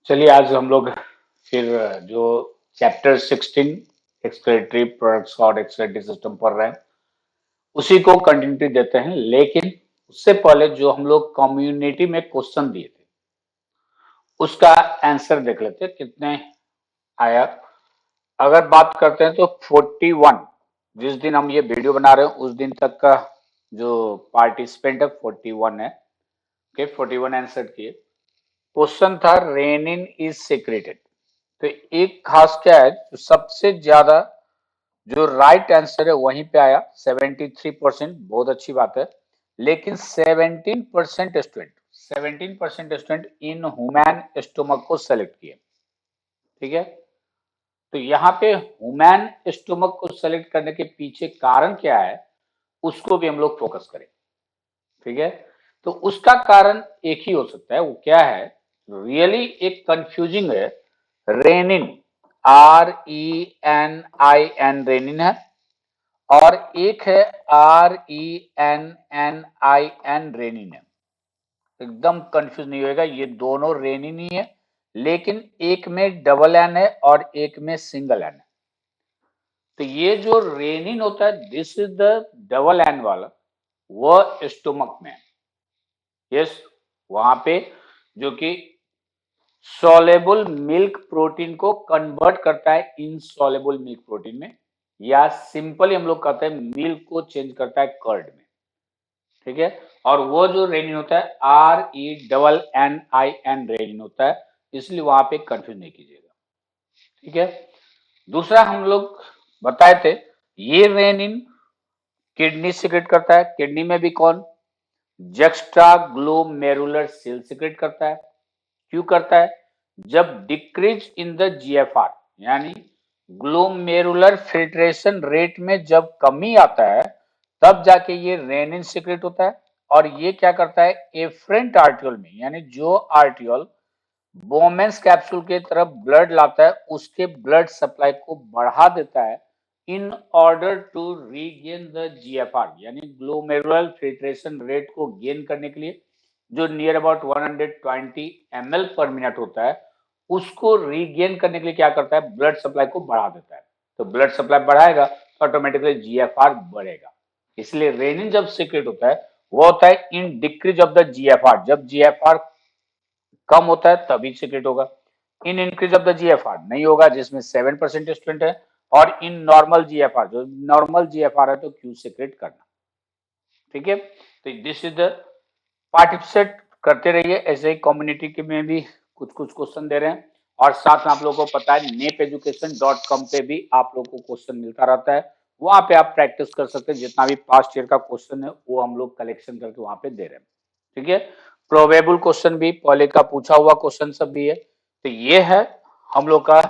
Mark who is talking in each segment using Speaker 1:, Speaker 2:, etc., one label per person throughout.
Speaker 1: चलिए आज हम लोग फिर जो चैप्टर 16 एक्सक्रेटरी प्रोडक्ट्स और एक्सक्रेटरी सिस्टम पढ़ रहे हैं उसी को कंटिन्यूटी देते हैं। लेकिन उससे पहले जो हम लोग कम्युनिटी में क्वेश्चन दिए थे उसका आंसर देख लेते हैं कितने आया। अगर बात करते हैं तो 41, जिस दिन हम ये वीडियो बना रहे हैं उस दिन तक का जो पार्टिसिपेंट है 41 है। ओके, 41 आंसर किए। क्वेश्चन था रेनिन इज सीक्रेटेड। तो एक खास क्या है, जो सबसे ज्यादा जो राइट आंसर है वहीं पे आया 73%, बहुत अच्छी बात है। लेकिन 17% स्टूडेंट इन ह्यूमन स्टोमक को सेलेक्ट किए। ठीक है, तो यहाँ पे ह्यूमन स्टोमक को सेलेक्ट करने के पीछे कारण क्या है उसको भी हम लोग फोकस करें। ठीक है, तो उसका कारण एक ही हो सकता है, वो क्या है, रियली एक कंफ्यूजिंग है। रेनिन, RENIN रेनिन है, और एक है RENNIN रेनिन है। एकदम कंफ्यूज नहीं होएगा, ये दोनों रेनिन ही है, लेकिन एक में डबल एन है और एक में सिंगल एन है। तो ये जो रेनिन होता है, this is the double N वाला, वह स्टोमक में है। यस, वहां पे जो कि सॉलेबल मिल्क प्रोटीन को कन्वर्ट करता है इनसॉलेबल मिल्क प्रोटीन में, या सिंपली हम लोग कहते हैं मिल्क को चेंज करता है कर्ड में। ठीक है, और वो जो रेनिन होता है RENNIN रेनिन होता है, इसलिए वहां पे कंफ्यूज नहीं कीजिएगा। ठीक है, दूसरा हम लोग बताए थे ये रेनिन किडनी सिक्रेट करता है। किडनी में भी कौन, जक्स्ट्रा ग्लोमेरुलर सेल सिक्रेट करता है। क्यों करता है, जब डिक्रीज इन द GFR यानी ग्लोमेरुलर फिल्ट्रेशन रेट में जब कमी आता है तब जाके ये रेनिन सिक्रेट होता है। और ये क्या करता है, एफरेंट आर्टियोल में, यानी जो आर्टियोल बोमेंस कैप्सूल के तरफ ब्लड लाता है उसके ब्लड सप्लाई को बढ़ा देता है in order to regain the GFR, यानी ग्लोमेरुलर फिल्ट्रेशन रेट को गेन करने के लिए जो near about 120 ml per minute होता है, उसको रीगेन करने के लिए क्या करता है, ब्लड सप्लाई को बढ़ा देता है। तो ब्लड सप्लाई बढ़ाएगा तो ऑटोमेटिकली GFR बढ़ेगा। इसलिए रेनिन जब सीक्रेट होता है वो होता है in decrease of the GFR, जब GFR कम होता है तभी सीक्रेट होगा। In increase of the GFR नहीं होगा, जिसमें 7% स्टूडेंट है, और इन नॉर्मल GFR, जो नॉर्मल GFR है तो क्यों सीक्रेट करना। ठीक है, तो दिस इज द पार्टिसिपेट करते रहिए, ऐसे ही कम्युनिटी के में भी कुछ कुछ क्वेश्चन दे रहे हैं। और साथ में आप लोगों को पता है nepeducation.com पे भी आप लोगों को क्वेश्चन मिलता रहता है, वहां पे आप प्रैक्टिस कर सकते हैं। जितना भी पास्ट ईयर का क्वेश्चन है वो हम लोग कलेक्शन करके वहां पे दे रहे हैं। ठीक है, प्रोबेबल क्वेश्चन भी, पहले का पूछा हुआ क्वेश्चन सब भी है। तो ये है हम लोग का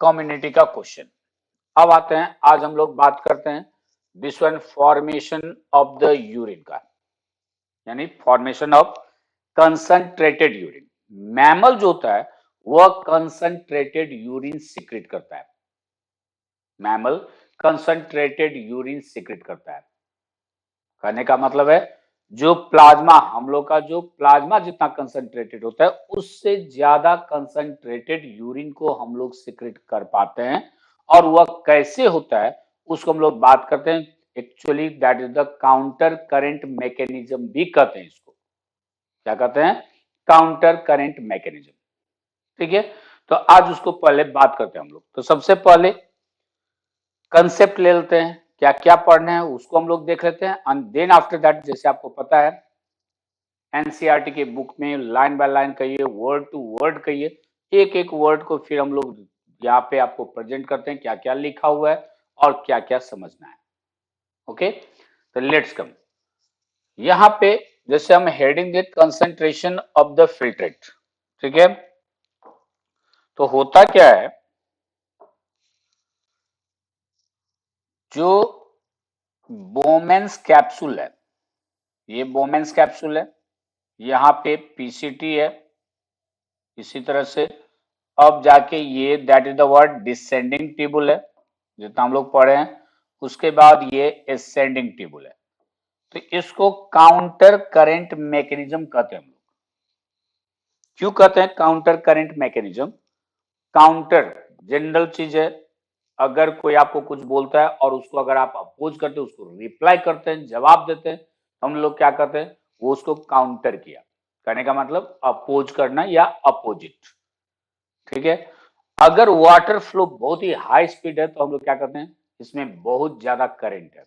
Speaker 1: कम्युनिटी का क्वेश्चन। अब आते हैं, आज हम लोग बात करते हैं this one, formation of the urine का, यानी formation of concentrated urine. Mammal जो होता है वह कंसंट्रेटेड यूरिन सीक्रेट करता है। मैमल कंसंट्रेटेड यूरिन सीक्रेट करता है। कहने का मतलब है जो प्लाज्मा, हम लोग का जो प्लाज्मा जितना कंसंट्रेटेड होता है उससे ज्यादा कंसंट्रेटेड यूरिन को हम लोग सीक्रेट कर पाते हैं। और वह कैसे होता है उसको हम लोग बात करते हैं। Actually that is the counter current mechanism भी कहते हैं इसको। क्या कहते हैं, काउंटर करंट मैकेनिज्म। ठीक है, तो आज उसको पहले बात करते हैं हम लोग। तो सबसे पहले कंसेप्ट ले लेते हैं, क्या क्या पढ़ना है उसको हम लोग देख लेते हैं, एंड देन आफ्टर दैट, जैसे आपको पता है एनसीईआरटी के बुक में लाइन बाय लाइन कहिए, वर्ड टू वर्ड कहिए, एक एक वर्ड को फिर हम लोग यहाँ पे आपको प्रेजेंट करते हैं क्या क्या लिखा हुआ है और क्या क्या समझना है। ओके, तो लेट्स कम। यहाँ पे जैसे हम heading they concentration of the filtrate. ठीक है, तो होता क्या है, जो बोमेंस कैप्सूल है, ये बोमेंस कैप्सूल है, यहाँ पे पीसीटी है इसी तरह से। अब जाके ये that is the word descending table है जितना हम लोग पढ़े हैं। उसके बाद ये एसेंडिंग टेबल है। तो इसको काउंटर करंट मैकेनिज्म कहते हैं हम लोग। क्यों कहते हैं counter current mechanism? Counter general चीज है, अगर कोई आपको कुछ बोलता है और उसको अगर आप अपोज करते हैं, उसको रिप्लाई करते हैं, जवाब देते हैं, हम लोग क्या करते हैं, वो उसको काउंटर किया। करने का मतलब अपोज करना या अपोजिट, ठीक है। अगर वाटर फ्लो बहुत ही हाई स्पीड है तो हम लोग क्या करते हैं, इसमें बहुत ज्यादा करंट है,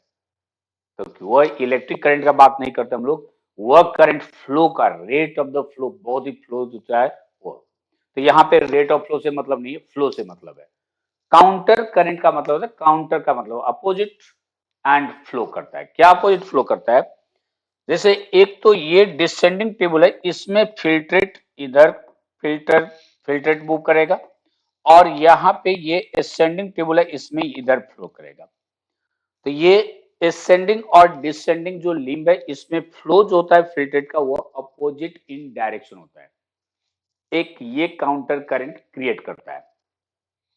Speaker 1: तो वह इलेक्ट्रिक करंट का बात नहीं करते हम लोग, वह करंट फ्लो का रेट ऑफ द फ्लो बहुत ही फ्लो होता है वो। तो यहाँ पे रेट ऑफ फ्लो से मतलब नहीं है, फ्लो से मतलब है। काउंटर करंट का मतलब होता है, काउंटर का मतलब अपोजिट एंड फ्लो करता है। क्या अपोजिट फ्लो करता है? जैसे एक तो ये डिसेंडिंग टेबल है, इसमें फिल्ट्रेट इधर फिल्टर फिल्ट्रेट मूव करेगा, और यहाँ पे ये असेंडिंग टेबल है, इसमें इधर फ्लो करेगा। तो ये असेंडिंग और डिसेंडिंग जो लिम्ब है, इसमें फ्लो जो होता है फिल्ट्रेट का, वो अपोजिट इन डायरेक्शन होता है। एक ये काउंटर करंट क्रिएट करता है,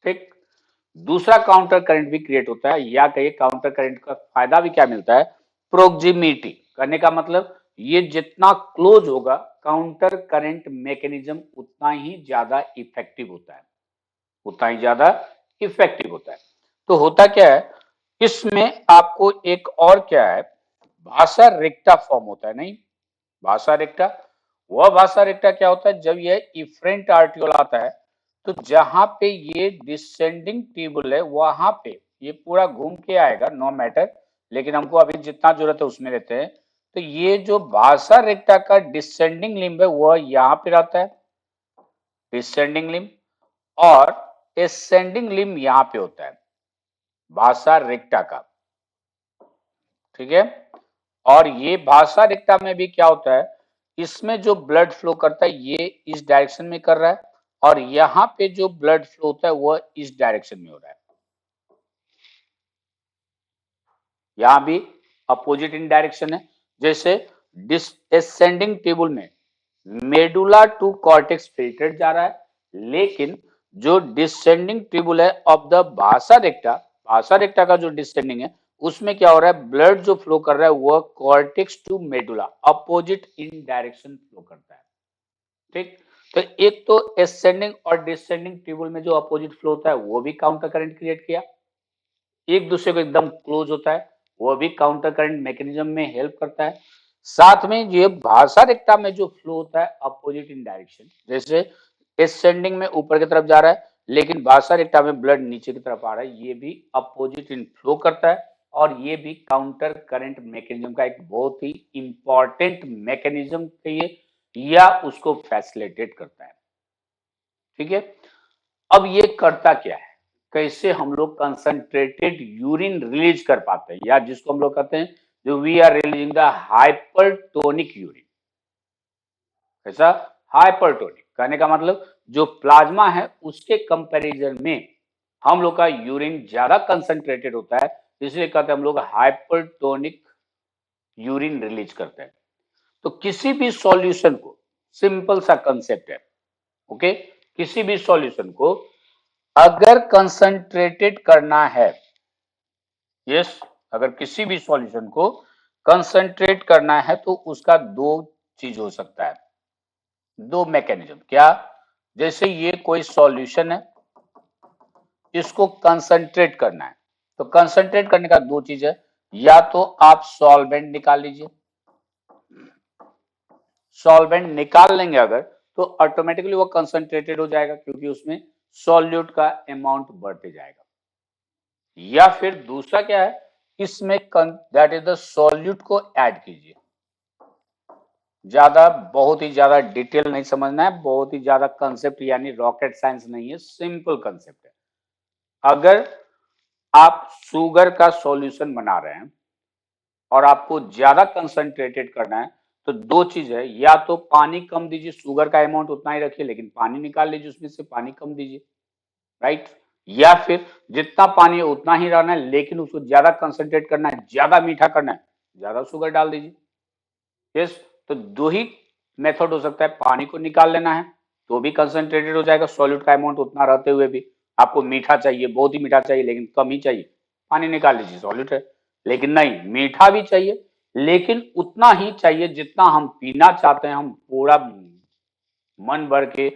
Speaker 1: ठीक। दूसरा काउंटर करंट भी क्रिएट होता है, या कहिए काउंटर करंट का फायदा भी क्या मिलता है, प्रोक्सिमिटी करने का मतलब ये जितना क्लोज होगा काउंटर करंट मैकेनिज्म उतना ही ज्यादा इफेक्टिव होता है, उतना ही ज्यादा इफेक्टिव होता है। तो होता क्या है इसमें, आपको एक और क्या है, भाषा रिक्टा फॉर्म होता है, नहीं भाषा रिक्टा। वह भाषा रिक्टा क्या होता है, जब यह इफरेंट आर्टिकल आता है, तो जहां पे ये डिसेंडिंग टेबल है वहां पे ये पूरा घूम के आएगा, नो मैटर, लेकिन हमको अभी जितना जरूरत है उसमें लेते हैं। तो ये जो भाषा रेक्टा का डिसेंडिंग लिम्ब है वह यहाँ पे रहता है, डिसेंडिंग लिम्ब, और एसेंडिंग लिम्ब यहाँ पे होता है भाषा रेक्टा का, ठीक है। और ये भाषा रेक्टा में भी क्या होता है, इसमें जो ब्लड फ्लो करता है ये इस डायरेक्शन में कर रहा है, और यहाँ पे जो ब्लड फ्लो होता है वह इस डायरेक्शन में हो रहा है। यहां भी अपोजिट इन डायरेक्शन है। जैसे डिसेंडिंग टेबल में मेडुला टू कॉर्टेक्स फिल्ट्रेट जा रहा है, लेकिन जो डिसेंडिंग टेबल है ऑफ द भाषा रेक्टा का जो डिसेंडिंग है, उसमें क्या हो रहा है, ब्लड जो फ्लो कर रहा है वह cortex to medulla opposite in direction flow करता है, ठीक। तो एक तो एसेंडिंग और डिसेंडिंग टेबल में जो अपोजिट फ्लो होता है वो भी काउंटर करंट क्रिएट किया, एक दूसरे को एकदम क्लोज होता है, वो भी काउंटर करंट मैकेनिज्म में हेल्प करता है। साथ में ये भाषा रेक्टा में जो फ्लो होता है अपोजिट इन डायरेक्शन, जैसे एसेंडिंग में ऊपर की तरफ जा रहा है, लेकिन भाषा रेक्टा में ब्लड नीचे की तरफ आ रहा है, ये भी अपोजिट इन फ्लो करता है, और ये भी काउंटर करंट मैकेनिज्म का एक बहुत ही इंपॉर्टेंट मैकेनिज्म कहिए, या उसको फैसिलिटेट करता है, ठीक है। अब ये करता क्या है, कैसे हम लोग कंसंट्रेटेड यूरिन रिलीज कर पाते हैं, या जिसको हम लोग कहते हैं जो we are releasing the hypertonic urine. कैसा हाइपरटोनिक कहने का मतलब जो प्लाज्मा है उसके कंपैरिजन में हम लोग का यूरिन ज्यादा कंसंट्रेटेड होता है, इसलिए कहते हैं हम लोग हाइपरटोनिक यूरिन रिलीज करते हैं। तो किसी भी सॉल्यूशन को, सिंपल सा कंसेप्ट है, ओके, किसी भी सॉल्यूशन को अगर कंसंट्रेटेड करना है, यस, अगर किसी भी सॉल्यूशन को कंसंट्रेट करना है तो उसका दो चीज हो सकता है, दो मैकेनिज्म। क्या? जैसे ये कोई सॉल्यूशन है, इसको कंसंट्रेट करना है, तो कंसंट्रेट करने का दो चीज है, या तो आप सॉल्वेंट निकाल लीजिए, सॉल्वेंट निकाल लेंगे अगर तो ऑटोमेटिकली वो कंसंट्रेटेड हो जाएगा, क्योंकि उसमें सॉल्यूट का अमाउंट बढ़ते जाएगा। या फिर दूसरा क्या है, इसमें दैट इज द सॉल्यूट को ऐड कीजिए। ज्यादा बहुत ही ज्यादा डिटेल नहीं समझना है, बहुत ही ज्यादा कंसेप्ट यानी रॉकेट साइंस नहीं है, सिंपल कंसेप्ट है। अगर आप शुगर का सॉल्यूशन बना रहे हैं और आपको ज्यादा कंसंट्रेटेड करना है, तो दो चीज है, या तो पानी कम दीजिए, शुगर का अमाउंट उतना ही रखिए लेकिन पानी निकाल लीजिए उसमें से, पानी कम दीजिए, राइट। या फिर जितना पानी है उतना ही रहना है लेकिन उसको ज्यादा कंसंट्रेट करना है, ज्यादा मीठा करना है, ज्यादा शुगर डाल दीजिए, यस। तो दो ही मेथड हो सकता है, पानी को निकाल लेना है तो भी कंसंट्रेटेड हो जाएगा, सॉल्यूट का अमाउंट उतना रहते हुए भी आपको मीठा चाहिए, बहुत ही मीठा चाहिए लेकिन कम ही चाहिए, पानी निकाल लीजिए, सॉल्यूट है। लेकिन नहीं, मीठा भी चाहिए लेकिन उतना ही चाहिए जितना हम पीना चाहते हैं, हम पूरा मन भर के,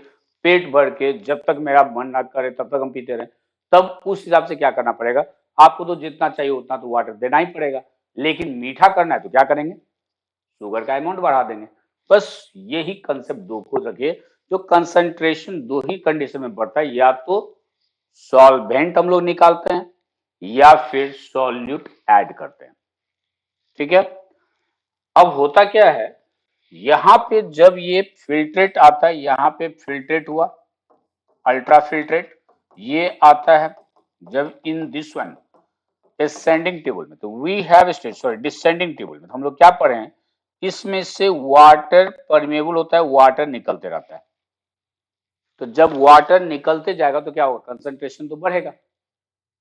Speaker 1: पेट भर के, जब तक मेरा मन ना करे तब तक हम पीते रहें, तब उस हिसाब से क्या करना पड़ेगा, आपको तो जितना चाहिए उतना तो वाटर देना ही पड़ेगा। लेकिन मीठा करना है तो क्या करेंगे, शुगर का अमाउंट बढ़ा देंगे। बस यही कंसेप्ट दो को रखिए। जो कंसंट्रेशन दो ही कंडीशन में बढ़ता है, या तो सॉल्वेंट हम लोग निकालते हैं या फिर सॉल्यूट ऐड करते हैं। ठीक है, अब होता क्या है, यहां पे जब ये फिल्ट्रेट आता है, यहां पे फिल्ट्रेट हुआ, अल्ट्रा फिल्ट्रेट, ये आता है जब in this one ascending table में, तो we have state, sorry descending table में हम लोग क्या पढ़े हैं, इसमें से वाटर परमेबल होता है, वाटर निकलते रहता है। तो जब वाटर निकलते जाएगा तो क्या होगा, कंसंट्रेशन तो बढ़ेगा,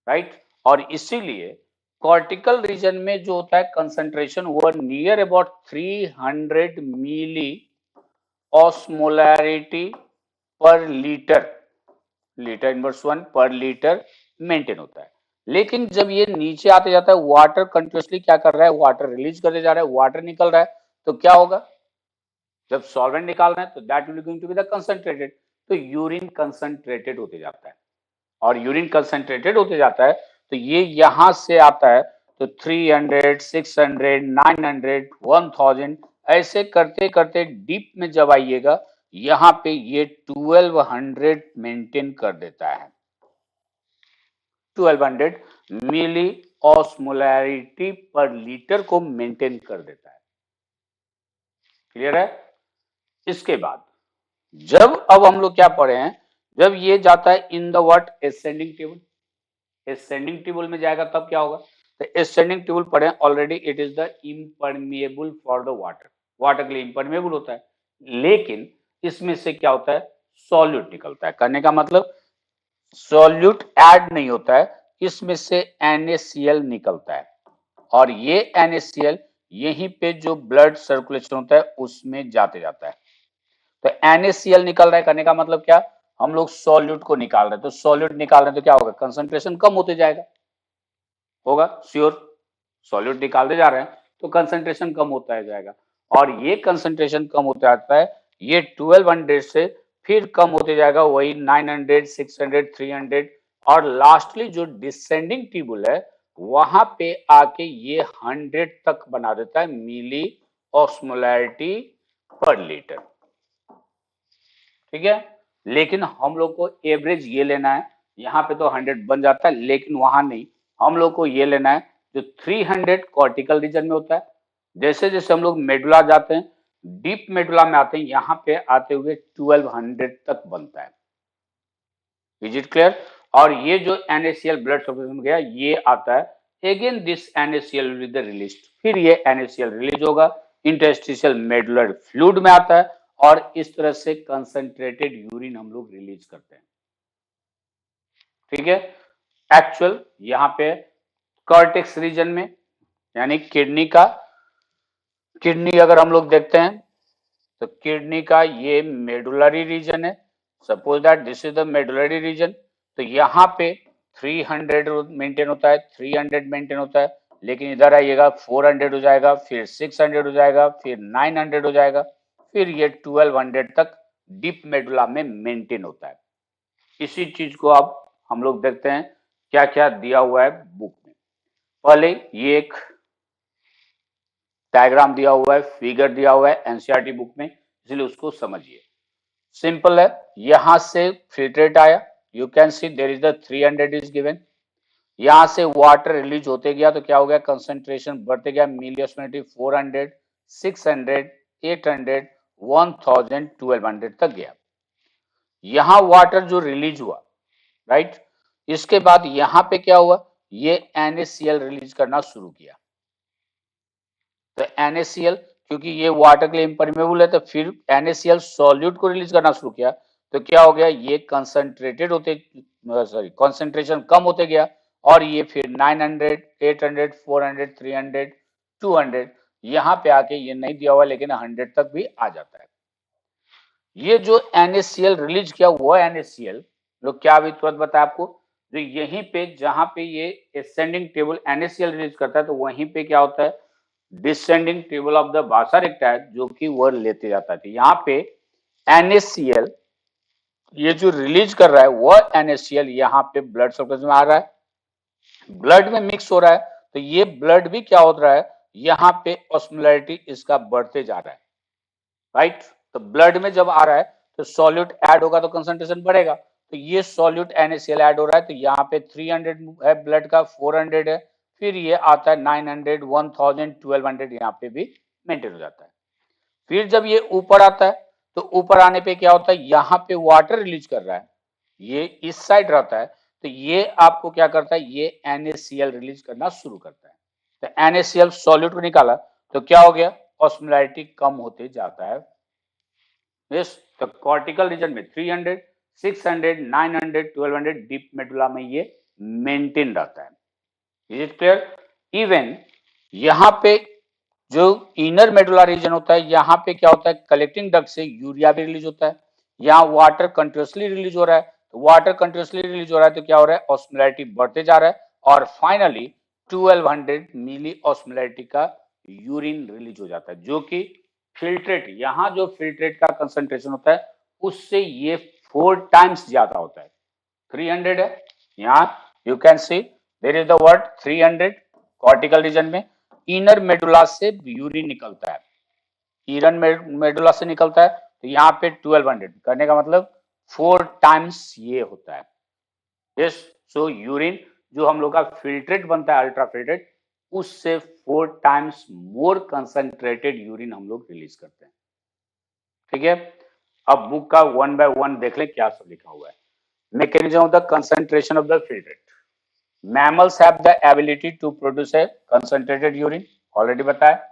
Speaker 1: राइट। और इसीलिए कॉर्टिकल रीजन में जो होता है कंसंट्रेशन वो near about 300 milli osmolarity per litre, litre inverse 1 पर लीटर मेंटेन होता है। लेकिन जब ये नीचे आते जाता है, वाटर कंटिन्यूसली क्या कर रहा है, वाटर रिलीज करते जा रहा है, वाटर निकल रहा है, तो क्या होगा, जब सॉल्वेंट निकाल रहे हैं तो that will going to be the concentrated, तो यूरिन कंसंट्रेटेड होते जाता है। और यूरिन कंसंट्रेटेड होते जाता है तो ये यहां से आता है, तो 300, 600, 900, 1000 ऐसे करते करते डीप में जब आइएगा, यहां पे ये 1200 मेंटेन कर देता है, 1200 मिली ऑस्मोलैरिटी पर लीटर को मेंटेन कर देता है। क्लियर है। इसके बाद जब अब हम लोग क्या पढ़े हैं, जब ये जाता है in the what ascending table, ascending table में जाएगा तब क्या होगा, तो एसेंडिंग टेबल पढ़े already, it is the impermeable for the water, water के लिए इम्परमेबल होता है। लेकिन इसमें से क्या होता है, सॉल्यूट निकलता है, करने का मतलब सॉल्यूट ऐड नहीं होता है, इसमें से NaCl निकलता है, और ये NaCl यहीं पे जो ब्लड सर्कुलेशन होता है उसमें जाते जाता है। तो NaCl निकल रहा है, करने का मतलब क्या, हम लोग सॉल्यूट को निकाल रहे हैं, तो सॉल्यूट निकाल रहे हैं तो क्या होगा, कंसंट्रेशन कम होते जाएगा, होगा श्योर, सॉल्यूट निकालते जा रहे हैं तो कंसंट्रेशन कम होता है जाएगा, और ये कंसंट्रेशन कम होता जाता है, ये 1200 से फिर कम होते जाएगा, वही 900, 600, 300, और लास्टली जो डिसेंडिंग टेबल है वहां पे आके ये 100 तक बना देता है मिली ऑस्मोलैरिटी पर लीटर। ठीक है, लेकिन हम लोग को एवरेज ये लेना है, यहाँ पे तो 100 बन जाता है, लेकिन वहां नहीं, हम लोग को ये लेना है जो 300 कॉर्टिकल रीजन में होता है। जैसे जैसे हम लोग मेडुला जाते हैं, डीप मेडुला में आते हैं, यहाँ पे आते हुए 1200 तक बनता है। Is it clear. और ये जो NaCl ब्लड सर्कुलेशन गया ये आता है, again this NaCl will be release, फिर ये NaCl रिलीज होगा, इंटरस्टिशियल मेडुलर फ्लूइड में आता है, और इस तरह से कंसंट्रेटेड यूरिन हम लोग रिलीज करते हैं। ठीक है, एक्चुअल यहाँ पे कॉर्टेक्स रीजन में, यानी किडनी का, किडनी अगर हम लोग देखते हैं तो किडनी का ये मेडुलरी रीजन है, suppose that this is the medullary region, तो यहाँ पे 300 मेंटेन होता है, 300 मेंटेन होता है, लेकिन इधर आइएगा 400 हो जाएगा, फिर 600 हो जाएगा, फिर 900 हो जाएगा, फिर ये 1200 तक डीप मेडुला में मेंटेन होता है। इसी चीज को अब हम लोग देखते हैं क्या क्या दिया हुआ है बुक में। पहले ये एक डायग्राम दिया हुआ है, फिगर दिया हुआ है एनसीईआरटी बुक में, इसलिए उसको समझिए। सिंपल है, यहां से फिल्ट्रेट आया, you can see there is the 300 is given, यहां से वाटर रिलीज होते गया तो क्या हो गया, कंसंट्रेशन बढ़ते गया, मिली ऑस्मोलैरिटी 400, 600, 800, 1000, 1200 तक गया। यहां वाटर जो रिलीज हुआ, राइट, इसके बाद यहां पे क्या हुआ, ये NaCl रिलीज करना शुरू किया, तो NaCl क्योंकि ये वाटर के लिए इम्परमेबल है, तो फिर NaCl सॉल्यूट को रिलीज करना शुरू किया, तो क्या हो गया, ये कंसंट्रेटेड होते, सॉरी कंसंट्रेशन कम होते गया, और ये फिर 900, 800, 400, 300, 200, यहाँ पे आके ये नहीं दिया हुआ लेकिन 100 तक भी आ जाता है। ये जो NaCl रिलीज किया वो NaCl लोग क्या अभी तुरंत बताया आपको, जो यहीं पे जहां पे ये एसेंडिंग टेबल NaCl रिलीज करता है, तो वहीं पे क्या होता है, डिसेंडिंग टेबल ऑफ द वासारेक्टाइल जो कि वो लेते जाता है। यहाँ पे NaCl ये जो रिलीज कर रहा है वह NaCl यहाँ पे ब्लड सर्कुलेशन में आ रहा है, ब्लड में मिक्स हो रहा है, तो ये ब्लड भी क्या हो रहा है, यहाँ पे ऑस्मोलैरिटी इसका बढ़ते जा रहा है, राइट। तो ब्लड में जब आ रहा है तो सॉल्यूट ऐड होगा तो कंसंट्रेशन बढ़ेगा, तो ये सॉल्यूट NaCl ऐड हो रहा है, तो यहाँ पे 300 है ब्लड का, 400 है, फिर ये आता है 900, 1000, 1200 यहाँ पे भी मेंटेन हो जाता है। फिर जब ये ऊपर आता है तो ऊपर आने पे क्या होता है, यहाँ पे वाटर रिलीज कर रहा है, ये इस साइड रहता है, तो ये आपको क्या करता है, ये NaCl रिलीज करना शुरू करता है। तो NaCl सॉल्यूट को निकाला तो क्या हो गया, ऑस्मोलैरिटी कम होते जाता है। यस, तो कॉर्टिकल रीजन में 300, 600, 900, 1200 डीप मेडुला में ये मेंटेन रहता है। Is it clear? इवन यहाँ पे जो इनर मेडुला रीजन होता है, यहाँ पे क्या होता है, कलेक्टिंग डक्ट से यूरिया भी रिलीज होता है, यहाँ वाटर कंटिन्यूसली रिलीज हो रहा है, तो वाटर कंटिन्यूसली रिलीज हो रहा है तो क्या हो रहा है, ऑस्मोलैरिटी बढ़ते जा रहा है, और फाइनली 1200 मिली ऑस्मोलैरिटी का यूरिन रिलीज हो जाता है, जो कि फिल्ट्रेट, यहाँ जो फिल्ट्रेट का कंसंट्रेशन होता है उससे ये 4 टाइम्स ज्यादा होता है। 300 है, यहाँ you can see there is the word 300 cortical region में, इनर मेडुला से यूरिन निकलता है, इनर मेडुला से निकलता है, तो यहाँ पे 1200 करने का मतलब 4 टाइम्स ये होता है। यस, सो यूरिन जो हम लोग का फिल्ट्रेट बनता है, अल्ट्रा फिल्ट्रेट, उससे 4 टाइम्स मोर कंसंट्रेटेड यूरिन हम लोग रिलीज करते हैं। ठीक है, अब बुक का 1 by 1 देख ले क्या सब लिखा हुआ है। Mechanism of the concentration of the filtrate, mammals have the ability to produce a concentrated urine, already बताया।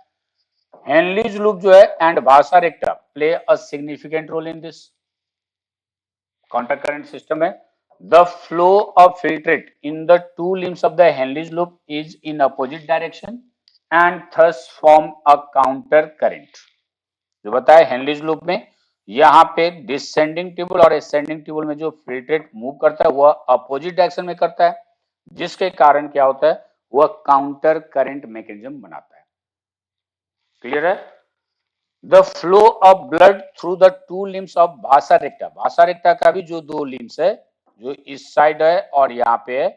Speaker 1: हेनलीज लूप जो है and vasa recta play a significant role in this contact current system है। The flow of filtrate in the two limbs of the Henle's loop is in opposite direction and thus form a counter current. जो बताया Henle's loop में यहाँ पे descending tubule और ascending tubule में जो filtrate move करता है वह अपोजिट डायरेक्शन में करता है, जिसके कारण क्या होता है, वह काउंटर करंट मैकेनिज्म बनाता है। क्लियर है? The flow of blood through the two limbs of भाषा रेक्टा, भाषा रेक्टा का भी जो 2 लिम्स है, जो इस साइड है और यहाँ पे है,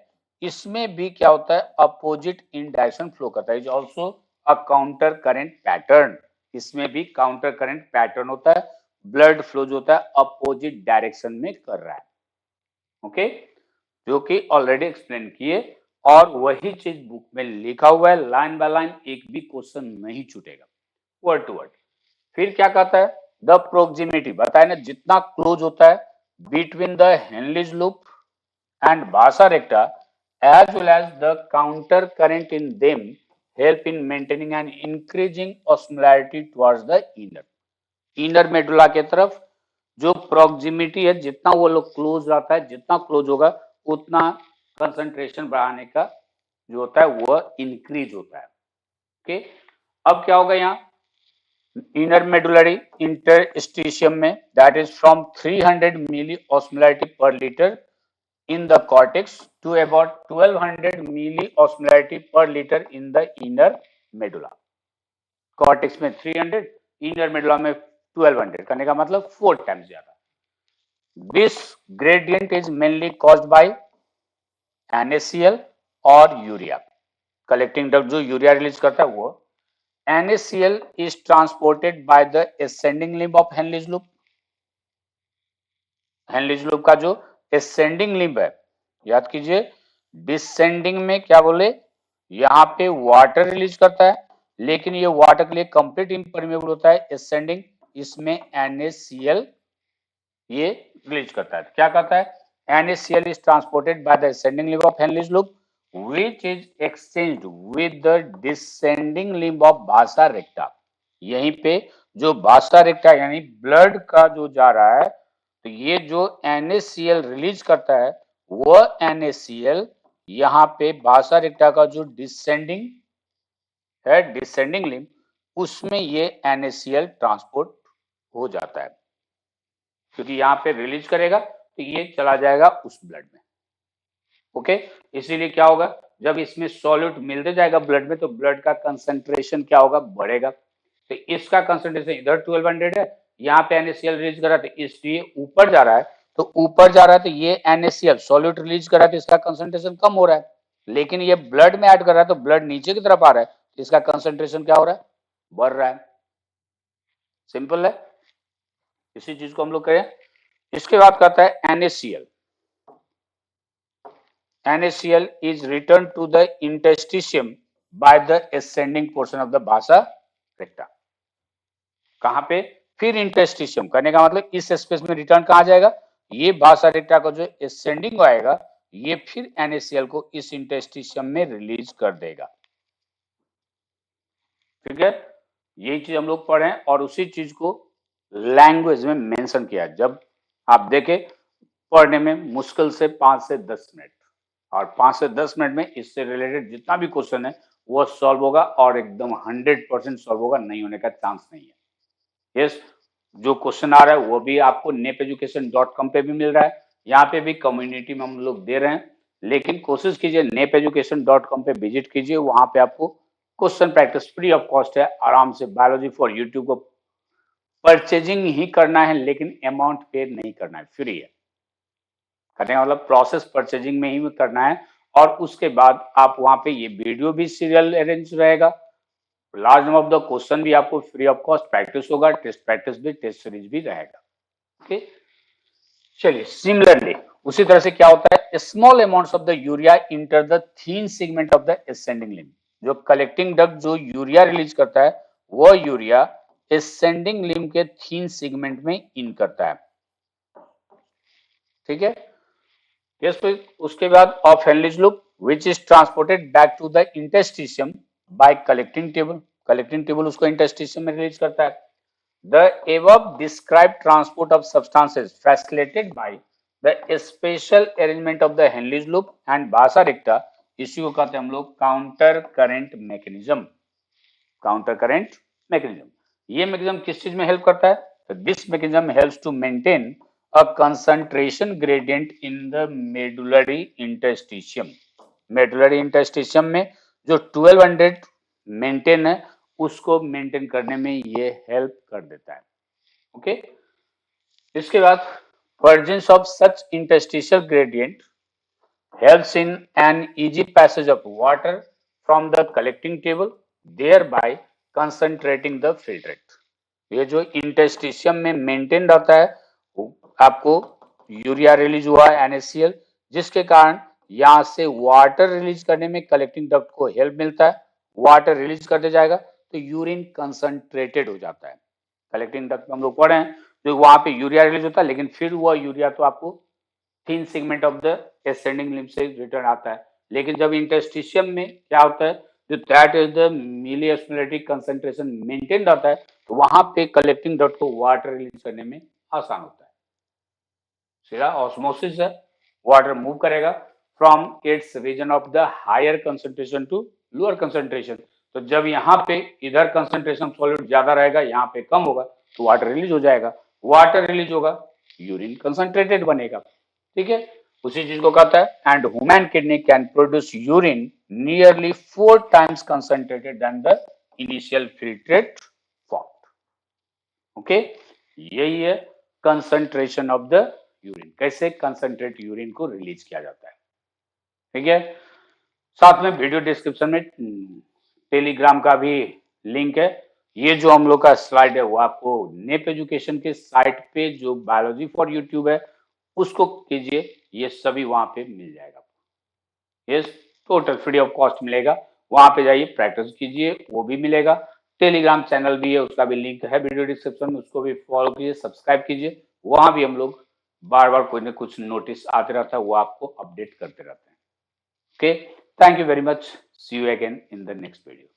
Speaker 1: इसमें भी क्या होता है, अपोजिट इन डायरेक्शन फ्लो करता है, is also a counter current pattern, इसमें भी काउंटर करंट पैटर्न होता है, ब्लड फ्लो जो होता है अपोजिट डायरेक्शन में कर रहा है। ओके, जो कि ऑलरेडी एक्सप्लेन किए, और वही चीज बुक में लिखा हुआ है, लाइन बाय लाइन एक भी क्वेश्चन नहीं छूटेगा, वर्ड टू वर्ड। फिर क्या कहता है, द प्रोक्सिमिटी, बताया ना, जितना क्लोज होता है between the Henle's loop and vasa recta as well as the counter current in them help in maintaining and increasing osmolarity towards the inner medulla के तरफ। जो प्रोक्सिमिटी है, जितना वो लोग क्लोज रहता है, जितना क्लोज होगा उतना कंसंट्रेशन बढ़ाने का जो होता है वह इंक्रीज होता है। ओके, अब क्या होगा, यहाँ इनर मेडुलरी इंटरस्टिशियम में that is from 300 milli osmolarity per litre in the cortex to about 1200 milli osmolarity per litre in the inner medulla. Cortex में 300, इनर मेडुला में 1200 करने का मतलब 4 टाइम्स ज्यादा। This gradient is mainly caused by NaCl और urea, collecting duct जो urea release करता है वो। NaCl is transported by the ascending limb of Henle's loop, Henle's loop का जो ascending limb है, याद कीजिए, डिसेंडिंग में क्या बोले, यहाँ पे वाटर रिलीज करता है, लेकिन ये वाटर के लिए कंप्लीट इम्परमेबल होता है, ascending इसमें NaCl ये रिलीज करता है। क्या कहता है, NaCl is transported by the ascending limb of Henle's loop which is exchanged with the descending limb of vasa recta। यहीं पे जो vasa recta यानी ब्लड का जो जा रहा है, तो ये जो NaCl रिलीज करता है वह NaCl यहाँ पे vasa recta का जो डिसेंडिंग है, डिसेंडिंग लिम्ब, उसमें ये NaCl ट्रांसपोर्ट हो जाता है, क्योंकि यहाँ पे रिलीज करेगा तो ये चला जाएगा उस ब्लड में। ओके, इसीलिए क्या होगा, जब इसमें सॉल्यूट मिलते जाएगा ब्लड में तो ब्लड का कंसंट्रेशन क्या होगा, बढ़ेगा। तो इसका कंसंट्रेशन इधर 1200 है, यहाँ पे NaCl रिलीज कर रहा है, तो इसलिए ऊपर जा रहा है, तो ऊपर जा रहा है तो ये NaCl सॉल्यूट रिलीज कर रहा है, तो इसका कंसंट्रेशन कम हो रहा है। लेकिन ये ब्लड में ऐड कर रहा है, तो ब्लड नीचे की तरफ आ रहा है, तो इसका कंसंट्रेशन क्या हो रहा है, बढ़ रहा है। सिंपल है, इसी चीज को हम लोग करें। इसके बाद कहता है NaCl. NaCl is returned to the interstitium by the ascending portion of the vasa recta. कहां पे, फिर इंटरस्टिशियम करने का मतलब इस स्पेस में रिटर्न कहां जाएगा, ये भासा रेक्टा का जो एसेंडिंग आएगा, ये फिर NaCl को इस इंटरस्टिशियम में रिलीज कर देगा। ठीक है, यही चीज हम लोग पढ़े और उसी चीज को लैंग्वेज में मेंशन किया। जब आप देखें पढ़ने में मुश्किल से 5 से 10 मिनट, और 5 से 10 मिनट में इससे रिलेटेड जितना भी क्वेश्चन है वो सॉल्व होगा, और एकदम 100% सॉल्व होगा, नहीं होने का चांस नहीं है। यस, जो क्वेश्चन आ रहा है वो भी आपको nepeducation.com पे भी मिल रहा है, यहाँ पे भी कम्युनिटी में हम लोग दे रहे हैं। लेकिन कोशिश कीजिए nepeducation.com पे विजिट कीजिए, वहां पे आपको question practice free of cost है। आराम से बायोलॉजी फॉर यूट्यूब को परचेजिंग ही करना है, लेकिन अमाउंट पे नहीं करना है, फ्री है। करने का मतलब प्रोसेस परचेजिंग में ही करना है, और उसके बाद आप वहां पे ये वीडियो भी सीरियल अरेंज रहेगा, large number of the question भी आपको फ्री ऑफ कॉस्ट प्रैक्टिस होगा, टेस्ट प्रैक्टिस भी, टेस्ट सीरीज भी रहेगा। ओके, चलिए सिमिलरली उसी तरह से क्या होता है, small amounts of the urea enter the thin segment of the ascending limb. जो कलेक्टिंग डक्ट जो यूरिया रिलीज करता है, वो यूरिया असेंडिंग लिम्ब के थीन सेगमेंट में इन करता है। ठीक है, yes, तो उसके बाद of Henle's loop which is transported back to the interstitium by collecting tubule. Collecting tubule उसको इंटेस्टिशियम में रिलीज करता है। The above described transport of substances facilitated by the special arrangement of the Henle's loop and Vasa recta, इसी को कहते हैं हम लोग counter current mechanism. Counter current mechanism, ये मैकेनिज्म किस चीज में हेल्प करता है, तो this mechanism helps to maintain a concentration gradient in the medullary interstitium। medullary interstitium में जो 1200 मेंटेन है, उसको मेंटेन करने में ये हेल्प कर देता है। ओके, इसके बाद presence of such interstitial gradient helps in an easy passage of water from the collecting table, thereby concentrating the filtrate। ये जो इंटरस्टिशियम में मेंटेन रहता है, आपको यूरिया रिलीज हुआ है NaCl, जिसके कारण यहां से वाटर रिलीज करने में कलेक्टिंग डक्ट को हेल्प मिलता है। वाटर रिलीज करते जाएगा तो यूरिन कंसंट्रेटेड हो जाता है। कलेक्टिंग डक्ट हम लोग पढ़े हैं, जो वहां पे यूरिया रिलीज होता है, लेकिन फिर वह यूरिया तो आपको thin segment of the ascending limb से रिटर्न आता है। लेकिन जब इंटरस्टिशियम में क्या होता है, जो that is the milliosmolatic concentration maintain रहता है, तो वहां पे कलेक्टिंग डक्ट को वाटर रिलीज करने में आसान होता है। सीधा ऑस्मोसिस है, वाटर मूव करेगा from its region of the higher concentration to lower concentration. तो जब यहाँ पे इधर कंसंट्रेशन सॉल्यूट ज्यादा रहेगा, यहाँ पे कम होगा, तो वाटर रिलीज हो जाएगा। वाटर रिलीज होगा, यूरिन कंसंट्रेटेड बनेगा। ठीक है, उसी चीज को कहता है and human kidney can produce urine nearly 4 times concentrated than the initial filtrate form. Okay, यही है कंसंट्रेशन ऑफ द यूरिन, कैसे कंसंट्रेट यूरिन को रिलीज किया जाता है। ठीक है, साथ में वीडियो डिस्क्रिप्शन में टेलीग्राम का भी लिंक है। ये जो हम लोग का स्लाइड है वो आपको नेप एजुकेशन के साइट पे जो बायोलॉजी फॉर यूट्यूब है उसको कीजिए, ये सभी वहां पे मिल जाएगा। ये टोटल फ्री ऑफ कॉस्ट मिलेगा, वहां पे जाइए प्रैक्टिस कीजिए, वो भी मिलेगा। टेलीग्राम चैनल भी है, उसका भी लिंक है वीडियो डिस्क्रिप्शन में, उसको भी फॉलो कीजिए, सब्सक्राइब कीजिए। वहां भी हम लोग बार बार कोई ना कुछ नोटिस आते रहता है, वो आपको अपडेट करते रहते हैं। Okay, thank you very much, see you again in the next video.